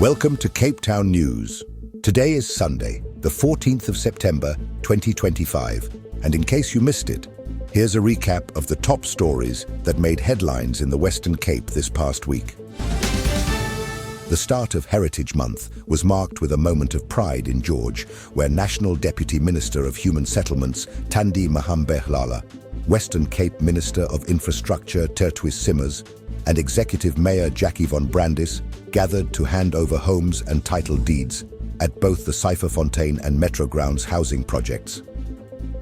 Welcome to Cape Town News. Today is Sunday, the 14th of September, 2025, and in case you missed it, here's a recap of the top stories that made headlines in the Western Cape this past week. The start of Heritage Month was marked with a moment of pride in George, where National Deputy Minister of Human Settlements Thandi Mahambehlala, Western Cape Minister of Infrastructure Tertwis Simmers, and Executive Mayor Jackie von Brandis gathered to hand over homes and title deeds at both the Cypherfontein and Metro Grounds housing projects.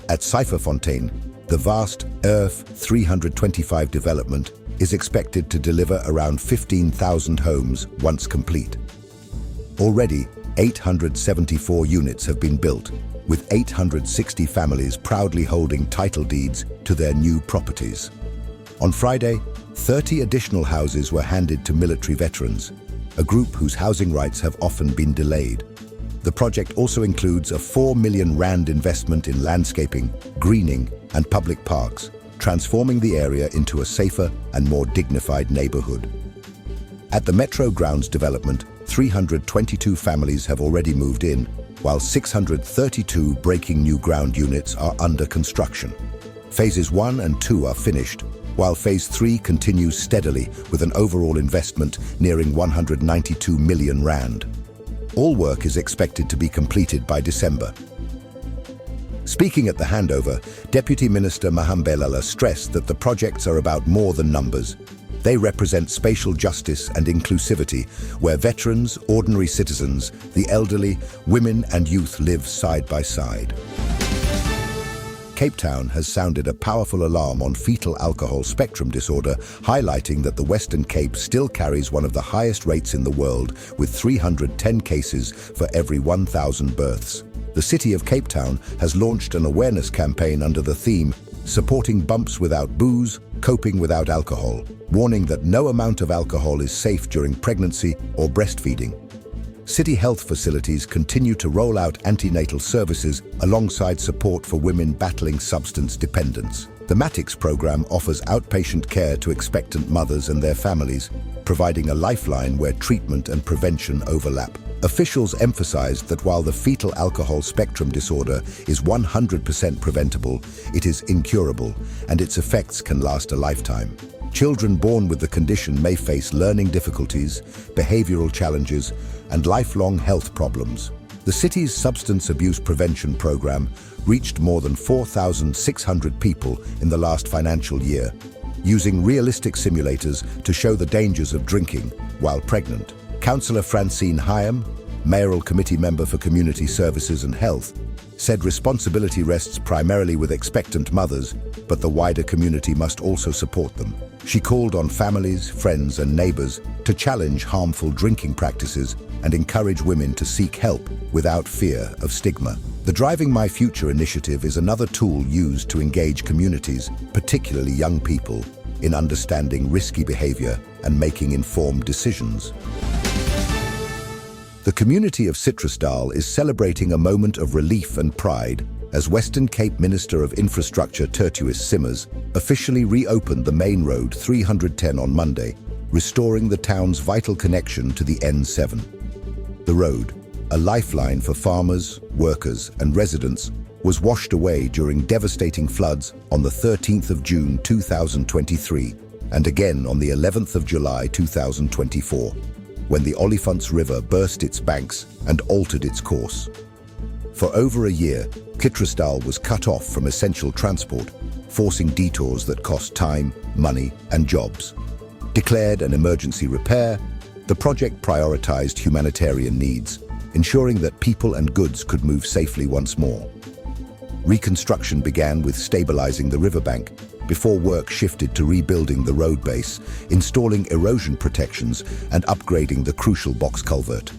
At Cypherfontein, the vast Earth 325 development is expected to deliver around 15,000 homes once complete. Already, 874 units have been built, with 860 families proudly holding title deeds to their new properties. On Friday, 30 additional houses were handed to military veterans, a group whose housing rights have often been delayed. The project also includes a R4 million investment in landscaping, greening, and public parks, transforming the area into a safer and more dignified neighborhood. At the Metro Grounds development, 322 families have already moved in, while 632 breaking new ground units are under construction. Phases 1 and 2 are finished, while Phase 3 continues steadily with an overall investment nearing R192 million. All work is expected to be completed by December. Speaking at the handover, Deputy Minister Mahambehlala stressed that the projects are about more than numbers. They represent spatial justice and inclusivity, where veterans, ordinary citizens, the elderly, women and youth live side by side. Cape Town has sounded a powerful alarm on fetal alcohol spectrum disorder, highlighting that the Western Cape still carries one of the highest rates in the world, with 310 cases for every 1,000 births. The city of Cape Town has launched an awareness campaign under the theme, Supporting Bumps Without Booze, Coping Without Alcohol, warning that no amount of alcohol is safe during pregnancy or breastfeeding. City health facilities continue to roll out antenatal services alongside support for women battling substance dependence. The MATIX program offers outpatient care to expectant mothers and their families, providing a lifeline where treatment and prevention overlap. Officials emphasized that while the fetal alcohol spectrum disorder is 100% preventable, it is incurable, and its effects can last a lifetime. Children born with the condition may face learning difficulties, behavioral challenges, and lifelong health problems. The city's substance abuse prevention program reached more than 4,600 people in the last financial year, using realistic simulators to show the dangers of drinking while pregnant. Councillor Francine Hyam, Mayoral Committee Member for Community Services and Health, said responsibility rests primarily with expectant mothers, but the wider community must also support them. She called on families, friends and neighbors to challenge harmful drinking practices and encourage women to seek help without fear of stigma. The Driving My Future initiative is another tool used to engage communities, particularly young people, in understanding risky behavior and making informed decisions. The community of Citrusdal is celebrating a moment of relief and pride as Western Cape Minister of Infrastructure Tertwis Simmers officially reopened the main road 310 on Monday, restoring the town's vital connection to the N7. The road, a lifeline for farmers, workers and residents, was washed away during devastating floods on the 13th of June 2023 and again on the 11th of July 2024, when the Olifants River burst its banks and altered its course. For over a year, Citrusdal was cut off from essential transport, forcing detours that cost time, money and jobs. Declared an emergency repair, the project prioritized humanitarian needs, ensuring that people and goods could move safely once more. Reconstruction began with stabilizing the riverbank, before work shifted to rebuilding the road base, installing erosion protections and upgrading the crucial box culvert.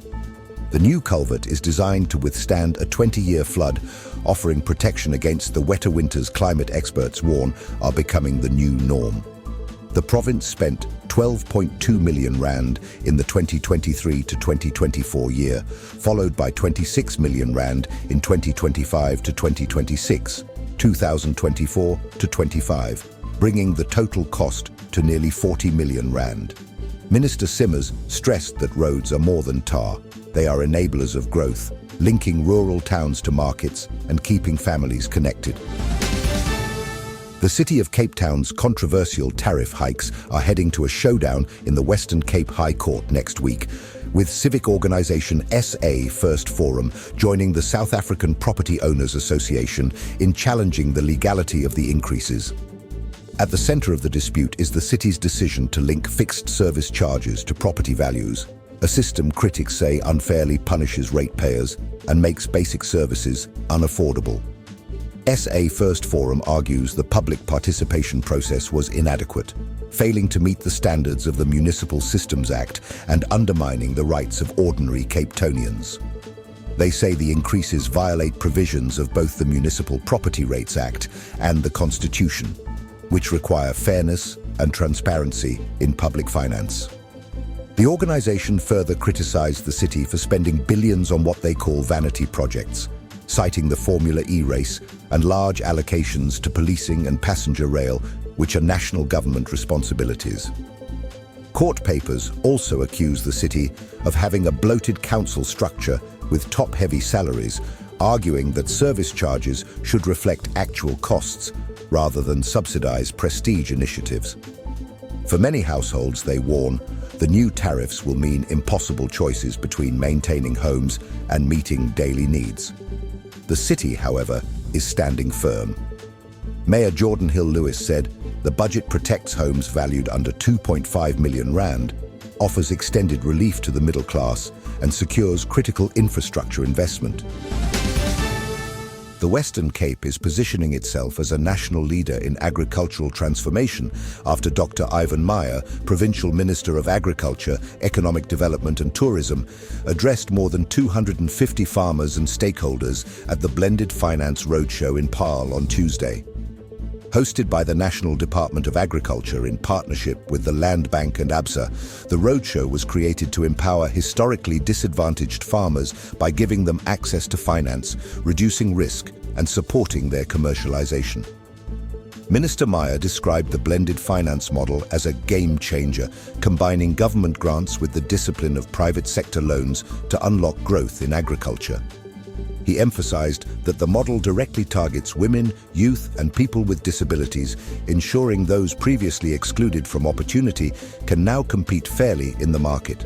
The new culvert is designed to withstand a 20-year flood, offering protection against the wetter winters climate experts warn are becoming the new norm. The province spent R12.2 million in the 2023 to 2024 year, followed by R26 million in 2025 to 2026, 2024 to 25, bringing the total cost to nearly R40 million. Minister Simmers stressed that roads are more than tar. They are enablers of growth, linking rural towns to markets and keeping families connected. The City of Cape Town's controversial tariff hikes are heading to a showdown in the Western Cape High Court next week, with civic organisation SA First Forum joining the South African Property Owners Association in challenging the legality of the increases. At the centre of the dispute is the city's decision to link fixed service charges to property values, a system critics say unfairly punishes ratepayers and makes basic services unaffordable. SA First Forum argues the public participation process was inadequate, failing to meet the standards of the Municipal Systems Act and undermining the rights of ordinary Cape Townians. They say the increases violate provisions of both the Municipal Property Rates Act and the Constitution, which require fairness and transparency in public finance. The organisation further criticised the city for spending billions on what they call vanity projects, citing the Formula E race and large allocations to policing and passenger rail, which are national government responsibilities. Court papers also accuse the city of having a bloated council structure with top-heavy salaries, arguing that service charges should reflect actual costs rather than subsidise prestige initiatives. For many households, they warn, the new tariffs will mean impossible choices between maintaining homes and meeting daily needs. The city, however, is standing firm. Mayor Jordan Hill-Lewis said, the budget protects homes valued under 2.5 million rand, offers extended relief to the middle class, and secures critical infrastructure investment. The Western Cape is positioning itself as a national leader in agricultural transformation after Dr. Ivan Meyer, Provincial Minister of Agriculture, Economic Development and Tourism, addressed more than 250 farmers and stakeholders at the Blended Finance Roadshow in Paarl on Tuesday. Hosted by the National Department of Agriculture in partnership with the Land Bank and ABSA, the roadshow was created to empower historically disadvantaged farmers by giving them access to finance, reducing risk, and supporting their commercialization. Minister Meyer described the blended finance model as a game changer, combining government grants with the discipline of private sector loans to unlock growth in agriculture. He emphasized that the model directly targets women, youth, and people with disabilities, ensuring those previously excluded from opportunity can now compete fairly in the market.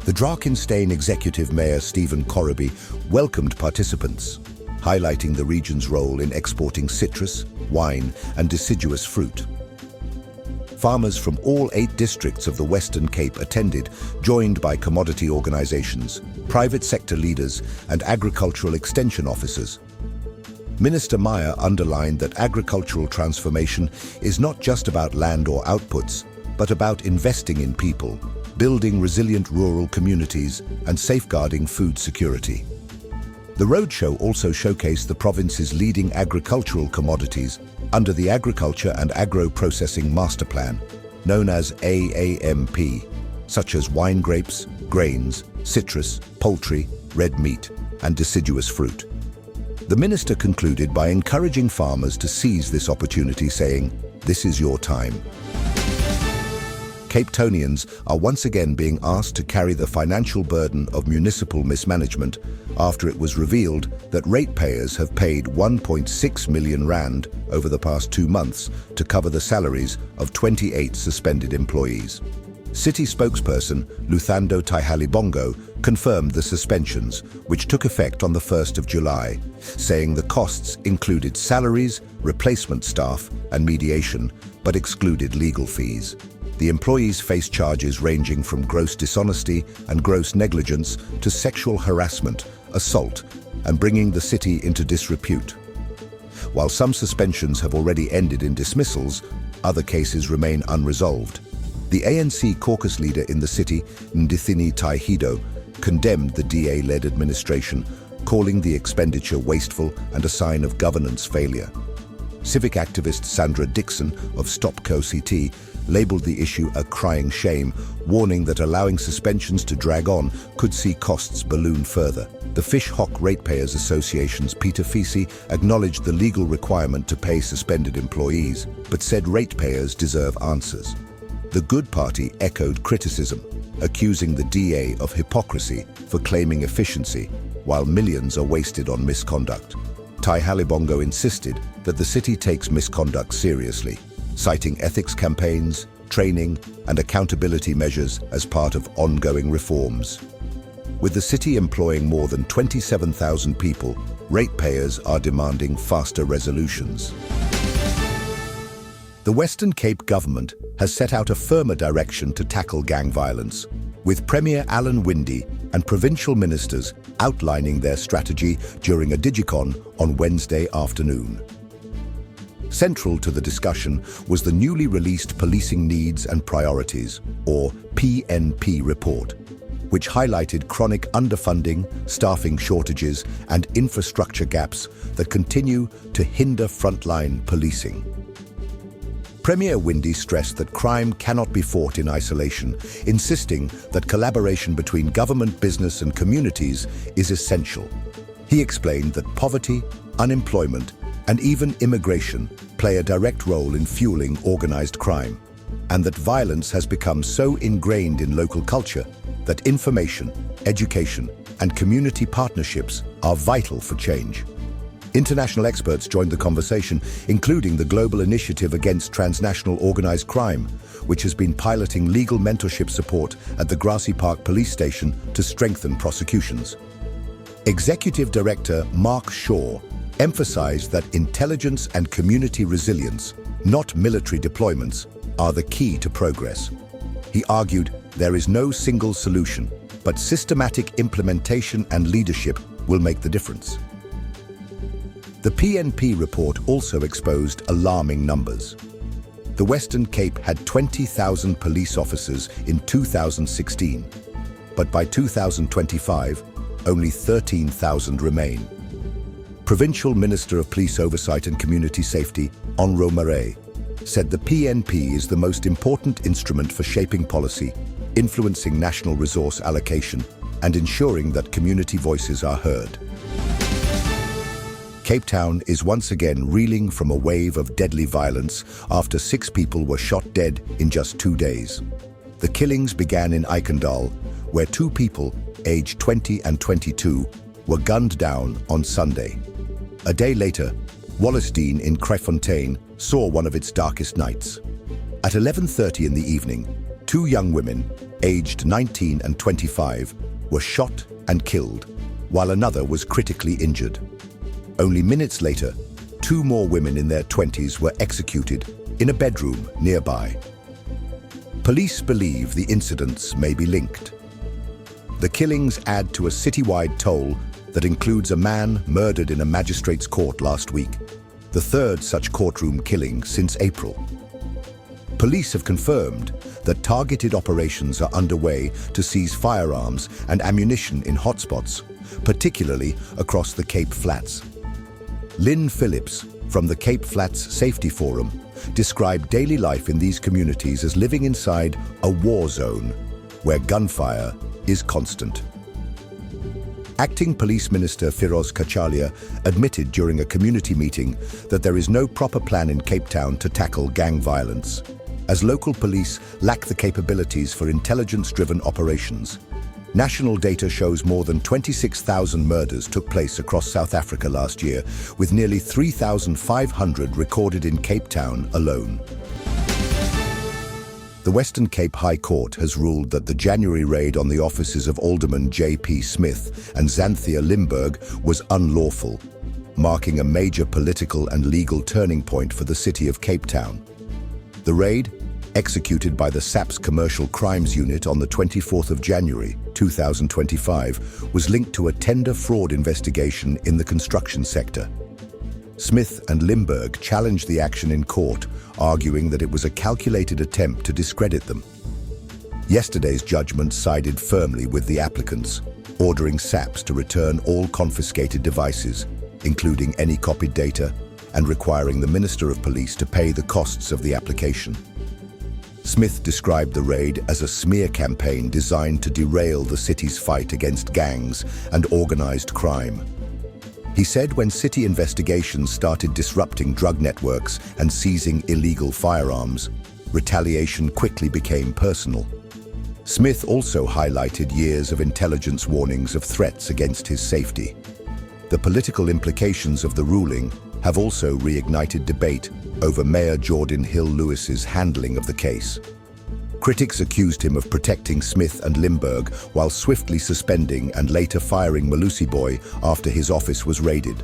The Drakenstein Executive Mayor Stephen Corriby welcomed participants, highlighting the region's role in exporting citrus, wine, and deciduous fruit. Farmers from all 8 districts of the Western Cape attended, joined by commodity organizations, private sector leaders, and agricultural extension officers. Minister Meyer underlined that agricultural transformation is not just about land or outputs, but about investing in people, building resilient rural communities, and safeguarding food security. The roadshow also showcased the province's leading agricultural commodities under the Agriculture and Agro-Processing Master Plan, known as AAMP, such as wine grapes, grains, citrus, poultry, red meat, and deciduous fruit. The minister concluded by encouraging farmers to seize this opportunity, saying, "This is your time." Cape Townians are once again being asked to carry the financial burden of municipal mismanagement after it was revealed that ratepayers have paid 1.6 million rand over the past 2 months to cover the salaries of 28 suspended employees. City spokesperson Luthando Taihalibongo confirmed the suspensions, which took effect on the 1st of July, saying the costs included salaries, replacement staff, and mediation, but excluded legal fees. The employees face charges ranging from gross dishonesty and gross negligence to sexual harassment, assault, and bringing the city into disrepute. While some suspensions have already ended in dismissals, other cases remain unresolved. The ANC caucus leader in the city, Ndithini Taihido, condemned the DA-led administration, calling the expenditure wasteful and a sign of governance failure. Civic activist Sandra Dixon of Stop COCT labelled the issue a crying shame, warning that allowing suspensions to drag on could see costs balloon further. The Fish Hawk Ratepayers Association's Peter Fisi acknowledged the legal requirement to pay suspended employees, but said ratepayers deserve answers. The Good Party echoed criticism, accusing the DA of hypocrisy for claiming efficiency, while millions are wasted on misconduct. Tai Halibongo insisted that the city takes misconduct seriously, citing ethics campaigns, training, and accountability measures as part of ongoing reforms. With the city employing more than 27,000 people, ratepayers are demanding faster resolutions. The Western Cape government has set out a firmer direction to tackle gang violence, with Premier Alan Winde and provincial ministers outlining their strategy during a Digicon on Wednesday afternoon. Central to the discussion was the newly released Policing Needs and Priorities, or PNP report, which highlighted chronic underfunding, staffing shortages, and infrastructure gaps that continue to hinder frontline policing. Premier Winde stressed that crime cannot be fought in isolation, insisting that collaboration between government, business, and communities is essential. He explained that poverty, unemployment, and even immigration play a direct role in fueling organized crime, and that violence has become so ingrained in local culture that information, education, and community partnerships are vital for change. International experts joined the conversation, including the Global Initiative Against Transnational Organized Crime, which has been piloting legal mentorship support at the Grassy Park Police Station to strengthen prosecutions. Executive Director Mark Shaw emphasized that intelligence and community resilience, not military deployments, are the key to progress. He argued there is no single solution, but systematic implementation and leadership will make the difference. The PNP report also exposed alarming numbers. The Western Cape had 20,000 police officers in 2016, but by 2025, only 13,000 remain. Provincial Minister of Police Oversight and Community Safety, Alan Winde, said the PNP is the most important instrument for shaping policy, influencing national resource allocation, and ensuring that community voices are heard. Cape Town is once again reeling from a wave of deadly violence after 6 people were shot dead in just 2 days. The killings began in Eikendal, where 2 people, aged 20 and 22, were gunned down on Sunday. A day later, Wallisdean in Kryfontein saw one of its darkest nights. At 11:30 in the evening, 2 young women, aged 19 and 25, were shot and killed, while another was critically injured. Only minutes later, 2 more women in their 20s were executed in a bedroom nearby. Police believe the incidents may be linked. The killings add to a citywide toll that includes a man murdered in a magistrate's court last week, the 3rd such courtroom killing since April. Police have confirmed that targeted operations are underway to seize firearms and ammunition in hotspots, particularly across the Cape Flats. Lynn Phillips, from the Cape Flats Safety Forum, described daily life in these communities as living inside a war zone, where gunfire is constant. Acting Police Minister Firoz Kachalia admitted during a community meeting that there is no proper plan in Cape Town to tackle gang violence, as local police lack the capabilities for intelligence-driven operations. National data shows more than 26,000 murders took place across South Africa last year, with nearly 3,500 recorded in Cape Town alone. The Western Cape High Court has ruled that the January raid on the offices of Alderman J.P. Smith and Xanthia Limburg was unlawful, marking a major political and legal turning point for the city of Cape Town. The raid, executed by the SAP's Commercial Crimes Unit on the 24th of January 2025, was linked to a tender fraud investigation in the construction sector. Smith and Limburg challenged the action in court, arguing that it was a calculated attempt to discredit them. Yesterday's judgment sided firmly with the applicants, ordering SAPs to return all confiscated devices, including any copied data, and requiring the Minister of Police to pay the costs of the application. Smith described the raid as a smear campaign designed to derail the city's fight against gangs and organized crime. He said when city investigations started disrupting drug networks and seizing illegal firearms, retaliation quickly became personal. Smith also highlighted years of intelligence warnings of threats against his safety. The political implications of the ruling have also reignited debate over Mayor Jordan Hill Lewis's handling of the case. Critics accused him of protecting Smith and Limburg while swiftly suspending and later firing Municipal after his office was raided.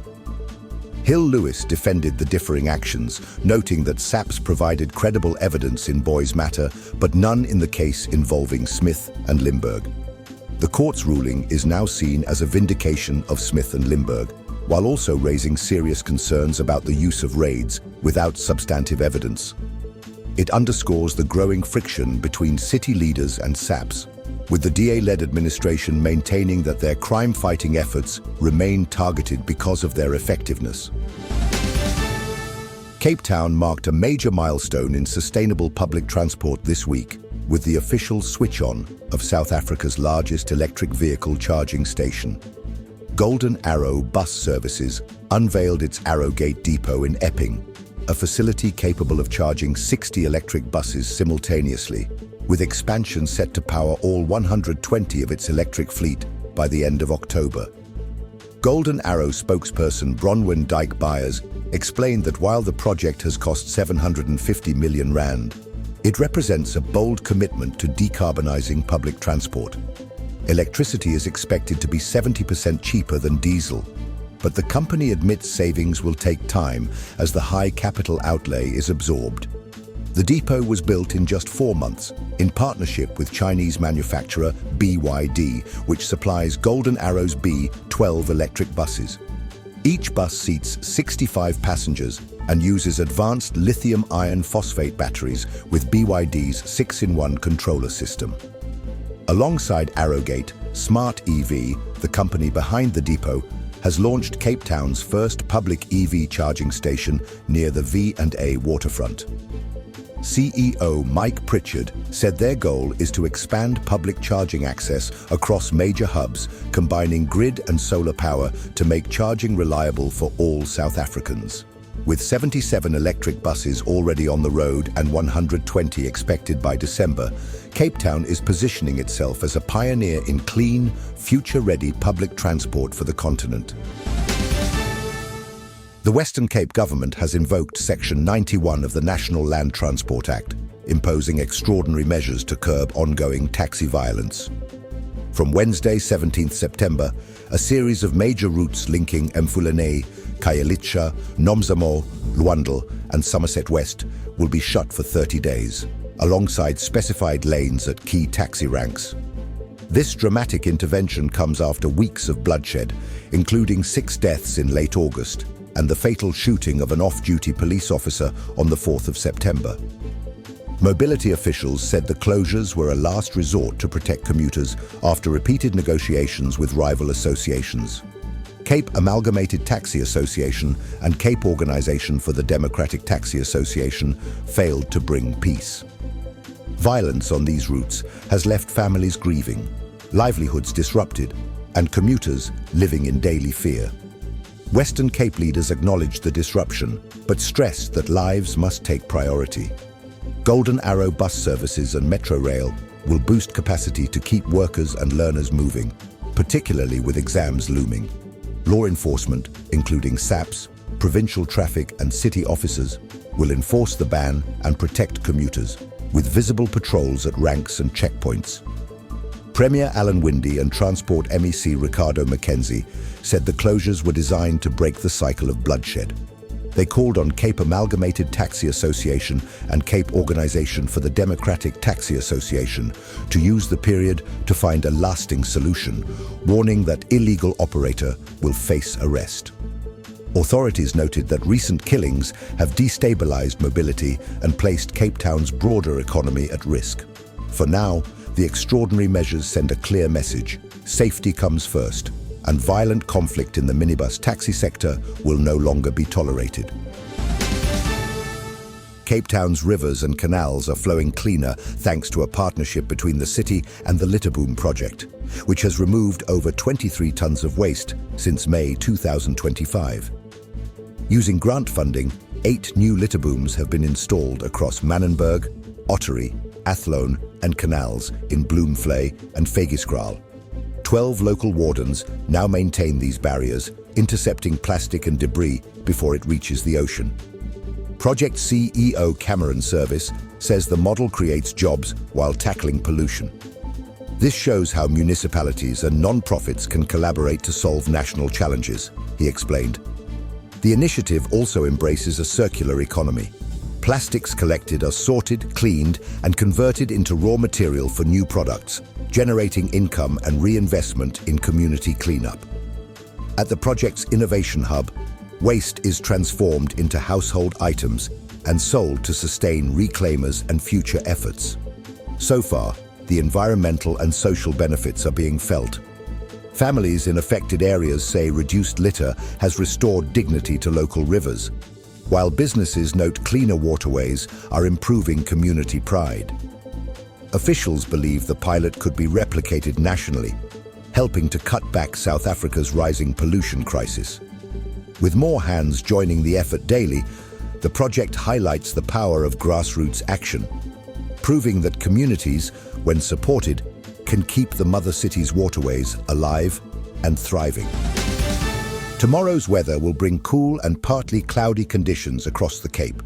Hill Lewis defended the differing actions, noting that SAPS provided credible evidence in Boy's matter, but none in the case involving Smith and Limburg. The court's ruling is now seen as a vindication of Smith and Limburg, while also raising serious concerns about the use of raids without substantive evidence. It underscores the growing friction between city leaders and SAPS, with the DA-led administration maintaining that their crime-fighting efforts remain targeted because of their effectiveness. Cape Town marked a major milestone in sustainable public transport this week, with the official switch-on of South Africa's largest electric vehicle charging station. Golden Arrow Bus Services unveiled its Arrowgate depot in Epping, a facility capable of charging 60 electric buses simultaneously, with expansion set to power all 120 of its electric fleet by the end of October. Golden Arrow spokesperson Bronwyn Dyke Byers explained that while the project has cost 750 million rand, it represents a bold commitment to decarbonizing public transport. Electricity is expected to be 70% cheaper than diesel, but the company admits savings will take time as the high capital outlay is absorbed. The depot was built in just 4 months, in partnership with Chinese manufacturer BYD, which supplies Golden Arrow's B12 electric buses. Each bus seats 65 passengers and uses advanced lithium iron phosphate batteries with BYD's 6-in-1 controller system. Alongside Arrowgate, Smart EV, the company behind the depot, has launched Cape Town's first public EV charging station near the V&A waterfront. CEO Mike Pritchard said their goal is to expand public charging access across major hubs, combining grid and solar power to make charging reliable for all South Africans. With 77 electric buses already on the road and 120 expected by December, Cape Town is positioning itself as a pioneer in clean, future-ready public transport for the continent. The Western Cape government has invoked Section 91 of the National Land Transport Act, imposing extraordinary measures to curb ongoing taxi violence. From Wednesday, 17th September, a series of major routes linking Mfuleni, Khayelitsha, Nomzamo, Luandel, and Somerset West will be shut for 30 days, alongside specified lanes at key taxi ranks. This dramatic intervention comes after weeks of bloodshed, including 6 deaths in late August, and the fatal shooting of an off-duty police officer on the 4th of September. Mobility officials said the closures were a last resort to protect commuters after repeated negotiations with rival associations. Cape Amalgamated Taxi Association and Cape Organisation for the Democratic Taxi Association failed to bring peace. Violence on these routes has left families grieving, livelihoods disrupted, and commuters living in daily fear. Western Cape leaders acknowledged the disruption, but stressed that lives must take priority. Golden Arrow bus services and Metro Rail will boost capacity to keep workers and learners moving, particularly with exams looming. Law enforcement, including SAPS, provincial traffic and city officers, will enforce the ban and protect commuters, with visible patrols at ranks and checkpoints. Premier Alan Winde and Transport MEC Ricardo Mackenzie said the closures were designed to break the cycle of bloodshed. They called on Cape Amalgamated Taxi Association and Cape Organisation for the Democratic Taxi Association to use the period to find a lasting solution, warning that illegal operator will face arrest. Authorities noted that recent killings have destabilized mobility and placed Cape Town's broader economy at risk. For now, the extraordinary measures send a clear message: safety comes first, and violent conflict in the minibus taxi sector will no longer be tolerated. Cape Town's rivers and canals are flowing cleaner thanks to a partnership between the city and the Litterboom project, which has removed over 23 tons of waste since May 2025. Using grant funding, 8 new litterbooms have been installed across Manenberg, Ottery, Athlone and canals in Bloemfontein and Fegisgraal. 12 local wardens now maintain these barriers, intercepting plastic and debris before it reaches the ocean. Project CEO Cameron Service says the model creates jobs while tackling pollution. This shows how municipalities and non-profits can collaborate to solve national challenges, he explained. The initiative also embraces a circular economy. Plastics collected are sorted, cleaned, and converted into raw material for new products, generating income and reinvestment in community cleanup. At the project's innovation hub, waste is transformed into household items and sold to sustain reclaimers and future efforts. So far, the environmental and social benefits are being felt. Families in affected areas say reduced litter has restored dignity to local rivers, while businesses note cleaner waterways are improving community pride. Officials believe the pilot could be replicated nationally, helping to cut back South Africa's rising pollution crisis. With more hands joining the effort daily, the project highlights the power of grassroots action, proving that communities, when supported, can keep the mother city's waterways alive and thriving. Tomorrow's weather will bring cool and partly cloudy conditions across the Cape.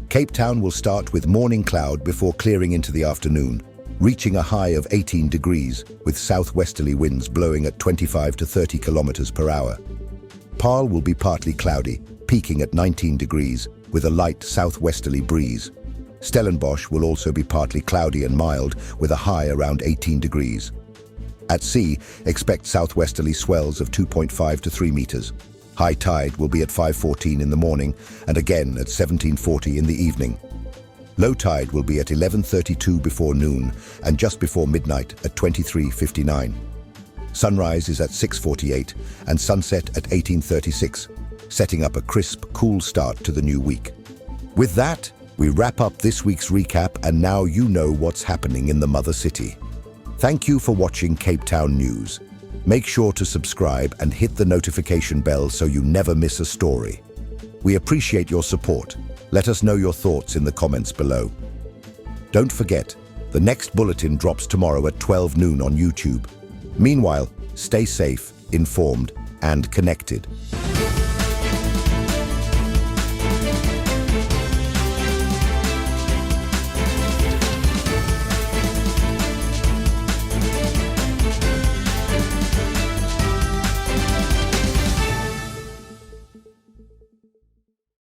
Cape Town will start with morning cloud before clearing into the afternoon, reaching a high of 18 degrees with southwesterly winds blowing at 25 to 30 kilometers per hour. Paarl will be partly cloudy, peaking at 19 degrees with a light southwesterly breeze. Stellenbosch will also be partly cloudy and mild with a high around 18 degrees. At sea, expect southwesterly swells of 2.5 to 3 meters. High tide will be at 5:14 in the morning and again at 17:40 in the evening. Low tide will be at 11:32 before noon and just before midnight at 23:59. Sunrise is at 6:48 and sunset at 18:36, setting up a crisp, cool start to the new week. With that, we wrap up this week's recap, and now you know what's happening in the mother city. Thank you for watching Cape Town News. Make sure to subscribe and hit the notification bell so you never miss a story. We appreciate your support. Let us know your thoughts in the comments below. Don't forget, the next bulletin drops tomorrow at 12 noon on YouTube. Meanwhile, stay safe, informed, and connected.